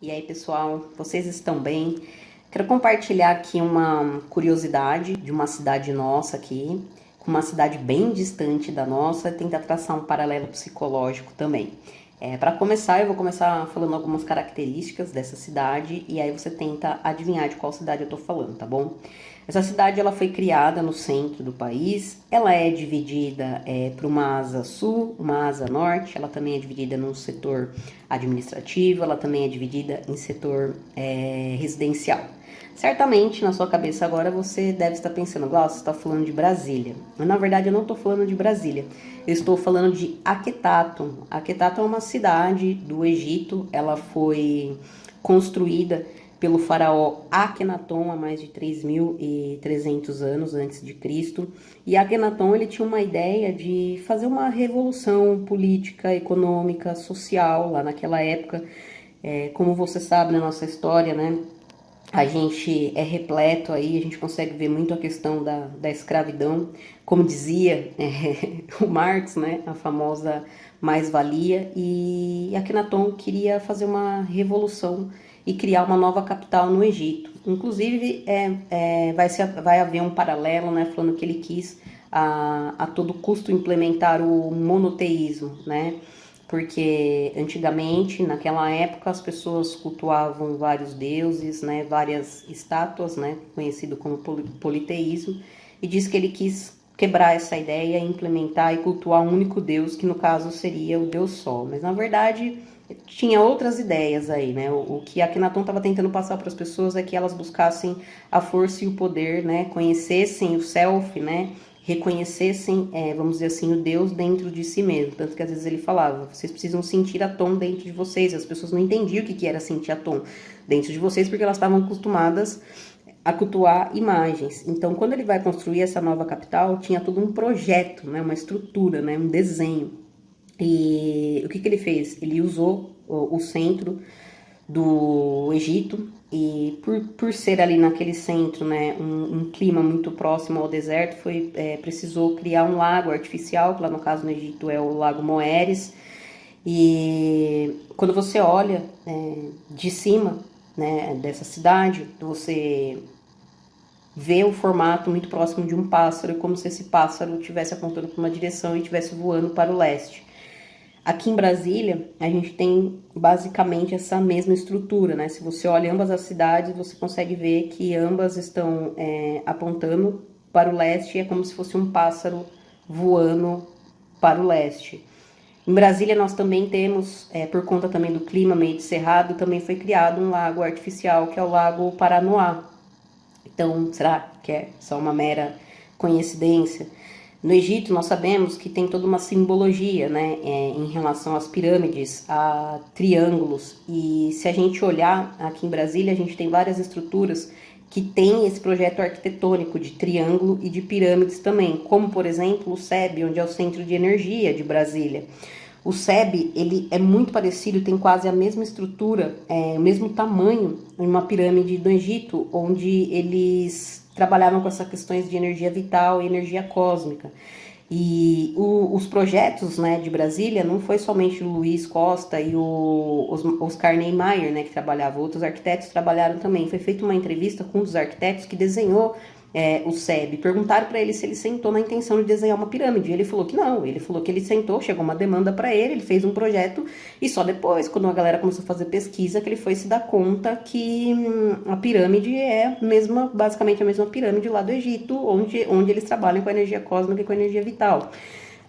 E aí, pessoal, vocês estão bem? Quero compartilhar aqui uma curiosidade de uma cidade nossa aqui, com uma cidade bem distante da nossa, e tentar traçar um paralelo psicológico também. Para começar, eu vou começar falando algumas características dessa cidade e aí você tenta adivinhar de qual cidade eu tô falando, tá bom? Essa cidade ela foi criada no centro do país, ela é dividida por uma asa sul, uma asa norte, ela também é dividida no setor administrativo, ela também é dividida em setor residencial. Certamente na sua cabeça agora você deve estar pensando, Glaucio, você está falando de Brasília. Mas na verdade eu não estou falando de Brasília, eu estou falando de Aquetatum. Aquetatum é uma cidade do Egito, ela foi construída pelo faraó Akhenaton há mais de 3.300 anos antes de Cristo. E Akhenaton ele tinha uma ideia de fazer uma revolução política, econômica, social lá naquela época. Como você sabe na nossa história, né? A gente é repleto aí, a gente consegue ver muito a questão da escravidão, como dizia o Marx, né, a famosa mais-valia, e Akhenaton queria fazer uma revolução e criar uma nova capital no Egito. Inclusive, vai haver um paralelo, né, falando que ele quis a todo custo implementar o monoteísmo, né, porque antigamente, naquela época, as pessoas cultuavam vários deuses, né, várias estátuas, né, conhecido como politeísmo, e diz que ele quis quebrar essa ideia, implementar e cultuar um único deus, que no caso seria o deus Sol. Mas na verdade tinha outras ideias aí, né? O que Akhenaton estava tentando passar para as pessoas é que elas buscassem a força e o poder, né? Conhecessem o self, né? Reconhecessem, vamos dizer assim, o Deus dentro de si mesmo. Tanto que às vezes ele falava, vocês precisam sentir Atom dentro de vocês. As pessoas não entendiam o que era sentir Atom dentro de vocês, porque elas estavam acostumadas a cultuar imagens. Então, quando ele vai construir essa nova capital, tinha todo um projeto, né, uma estrutura, né, um desenho. E o que ele fez? Ele usou o centro do Egito e por ser ali naquele centro, né, um clima muito próximo ao deserto, precisou criar um lago artificial, que lá no caso no Egito é o Lago Moeres. E quando você olha de cima, né, dessa cidade, você vê o formato muito próximo de um pássaro, como se esse pássaro estivesse apontando para uma direção e estivesse voando para o leste. Aqui em Brasília, a gente tem basicamente essa mesma estrutura, né? Se você olha ambas as cidades, você consegue ver que ambas estão apontando para o leste, é como se fosse um pássaro voando para o leste. Em Brasília, nós também temos, por conta também do clima meio de cerrado, também foi criado um lago artificial, que é o Lago Paranoá. Então, será que é só uma mera coincidência? No Egito, nós sabemos que tem toda uma simbologia, né, em relação às pirâmides, a triângulos. E se a gente olhar aqui em Brasília, a gente tem várias estruturas que têm esse projeto arquitetônico de triângulo e de pirâmides também, como, por exemplo, o SEB, onde é o Centro de Energia de Brasília. O SEB, ele é muito parecido, tem quase a mesma estrutura, o mesmo tamanho em uma pirâmide do Egito, onde eles trabalhavam com essas questões de energia vital e energia cósmica. E os projetos, né, de Brasília não foi somente o Luiz Costa e o Oscar Niemeyer, né, que trabalhavam, outros arquitetos trabalharam também. Foi feita uma entrevista com um dos arquitetos que desenhou o SEB. Perguntaram para ele se ele sentou na intenção de desenhar uma pirâmide. Ele falou que não. Ele falou que ele sentou, chegou uma demanda para ele, ele fez um projeto e só depois, quando a galera começou a fazer pesquisa, que ele foi se dar conta que a pirâmide é basicamente a mesma pirâmide lá do Egito, onde eles trabalham com a energia cósmica e com a energia vital.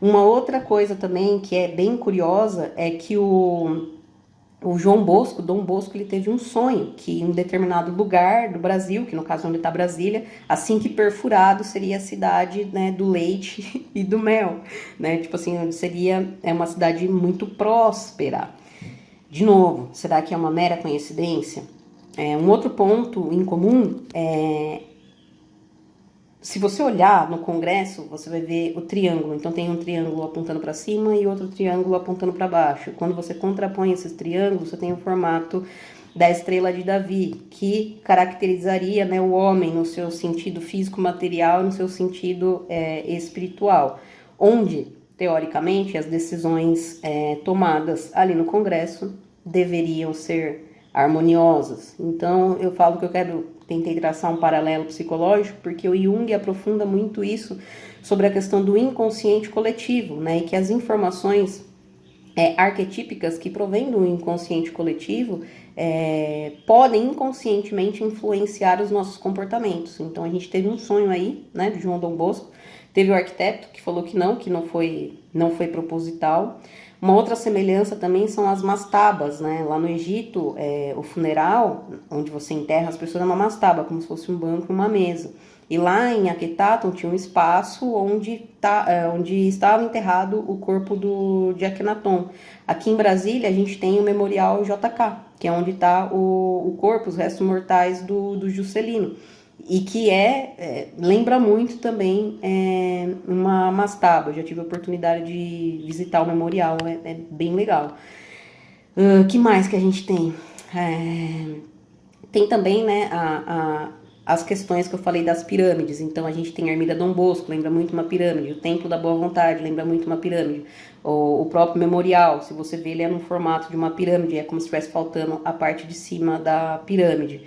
Uma outra coisa também que é bem curiosa é que o João Bosco, Dom Bosco, ele teve um sonho que em um determinado lugar do Brasil, que no caso onde está Brasília, assim que perfurado seria a cidade, né, do leite e do mel, né? Tipo assim, onde seria uma cidade muito próspera. De novo, será que é uma mera coincidência? Um outro ponto em comum se você olhar no Congresso, você vai ver o triângulo. Então tem um triângulo apontando para cima e outro triângulo apontando para baixo. Quando você contrapõe esses triângulos, você tem o formato da estrela de Davi, que caracterizaria, né, o homem no seu sentido físico-material e no seu sentido espiritual. Onde, teoricamente, as decisões tomadas ali no Congresso deveriam ser harmoniosas. Então, eu falo que tentei traçar um paralelo psicológico, porque o Jung aprofunda muito isso sobre a questão do inconsciente coletivo, né? E que as informações arquetípicas que provêm do inconsciente coletivo podem inconscientemente influenciar os nossos comportamentos. Então, a gente teve um sonho aí, né, de João Dom Bosco. Teve o arquiteto que falou que não foi proposital. Uma outra semelhança também são as mastabas, né? Lá no Egito, o funeral, onde você enterra as pessoas, é uma mastaba, como se fosse um banco e uma mesa. E lá em Akhetaton tinha um espaço onde estava enterrado o corpo de Akhenaton. Aqui em Brasília, a gente tem o Memorial JK, que é onde está o corpo, os restos mortais do Juscelino. E que lembra muito também uma mastaba. Eu já tive a oportunidade de visitar o memorial, é bem legal. Que mais que a gente tem? Tem também, né, as questões que eu falei das pirâmides. Então a gente tem a Ermida Dom Bosco, lembra muito uma pirâmide. O Templo da Boa Vontade lembra muito uma pirâmide. O próprio memorial, se você vê, ele é no formato de uma pirâmide, é como se estivesse faltando a parte de cima da pirâmide.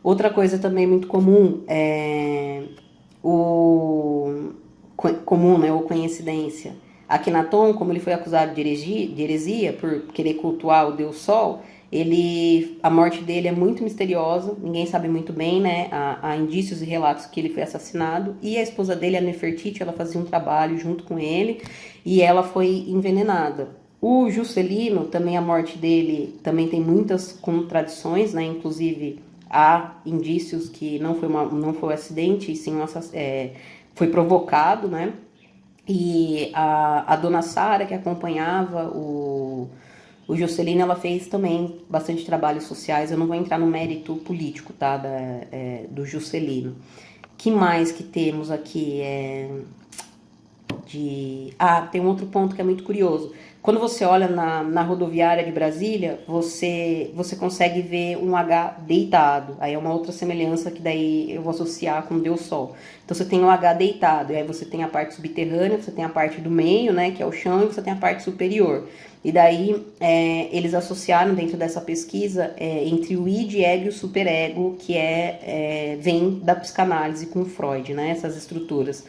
Outra coisa também muito comum né, ou coincidência. Akhenaton, como ele foi acusado de heresia por querer cultuar o Deus Sol, a morte dele é muito misteriosa, ninguém sabe muito bem, né? Há indícios e relatos que ele foi assassinado, e a esposa dele, a Nefertiti, ela fazia um trabalho junto com ele, e ela foi envenenada. O Juscelino, também a morte dele, também tem muitas contradições, né? Inclusive, há indícios que não foi um acidente, e sim foi provocado, né? E a dona Sara, que acompanhava o Juscelino, ela fez também bastante trabalhos sociais. Eu não vou entrar no mérito político, tá? Do Juscelino. Que mais que temos aqui? Tem um outro ponto que é muito curioso. Quando você olha na rodoviária de Brasília, você consegue ver um H deitado. Aí é uma outra semelhança que daí eu vou associar com Deus Sol. Então você tem o H deitado, e aí você tem a parte subterrânea, você tem a parte do meio, né, que é o chão, e você tem a parte superior. E daí eles associaram dentro dessa pesquisa entre o id, ego e o superego, que vem da psicanálise com Freud, né, essas estruturas.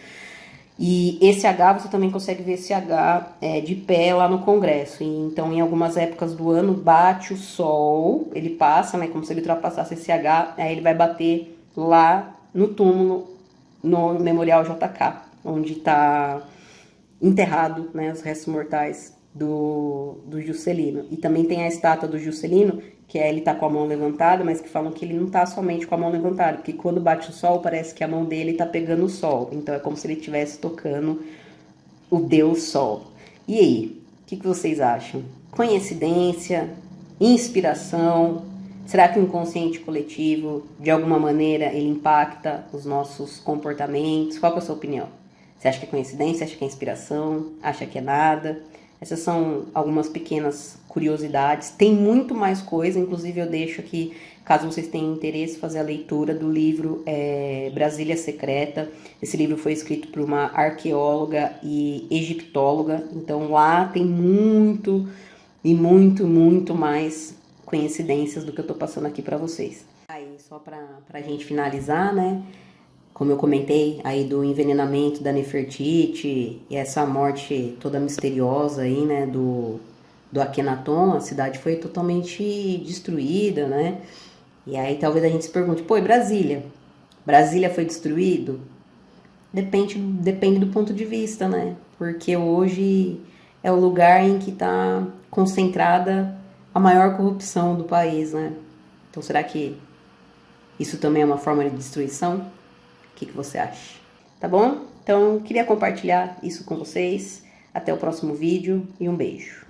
E esse H, você também consegue ver esse H de pé lá no Congresso. E, então, em algumas épocas do ano, bate o sol, ele passa, né, como se ele ultrapassasse esse H, aí ele vai bater lá no túmulo, no Memorial JK, onde está enterrado, né, os restos mortais do Juscelino. E também tem a estátua do Juscelino, que ele tá com a mão levantada, mas que falam que ele não tá somente com a mão levantada, porque quando bate o sol, parece que a mão dele tá pegando o sol. Então é como se ele estivesse tocando o Deus Sol. E aí, o que vocês acham? Coincidência? Inspiração? Será que o inconsciente coletivo, de alguma maneira, ele impacta os nossos comportamentos? Qual que é a sua opinião? Você acha que é coincidência? Acha que é inspiração? Acha que é nada? Essas são algumas pequenas curiosidades. Tem muito mais coisa, inclusive eu deixo aqui, caso vocês tenham interesse, fazer a leitura do livro Brasília Secreta. Esse livro foi escrito por uma arqueóloga e egiptóloga, então lá tem muito e muito mais coincidências do que eu tô passando aqui para vocês. Aí, só pra gente finalizar, né? Como eu comentei aí do envenenamento da Nefertiti e essa morte toda misteriosa aí, né, do Akhenaton, a cidade foi totalmente destruída, né? E aí talvez a gente se pergunte, pô, e Brasília? Brasília foi destruído? Depende do ponto de vista, né? Porque hoje é o lugar em que está concentrada a maior corrupção do país, né? Então será que isso também é uma forma de destruição? O que você acha? Tá bom? Então, queria compartilhar isso com vocês. Até o próximo vídeo e um beijo.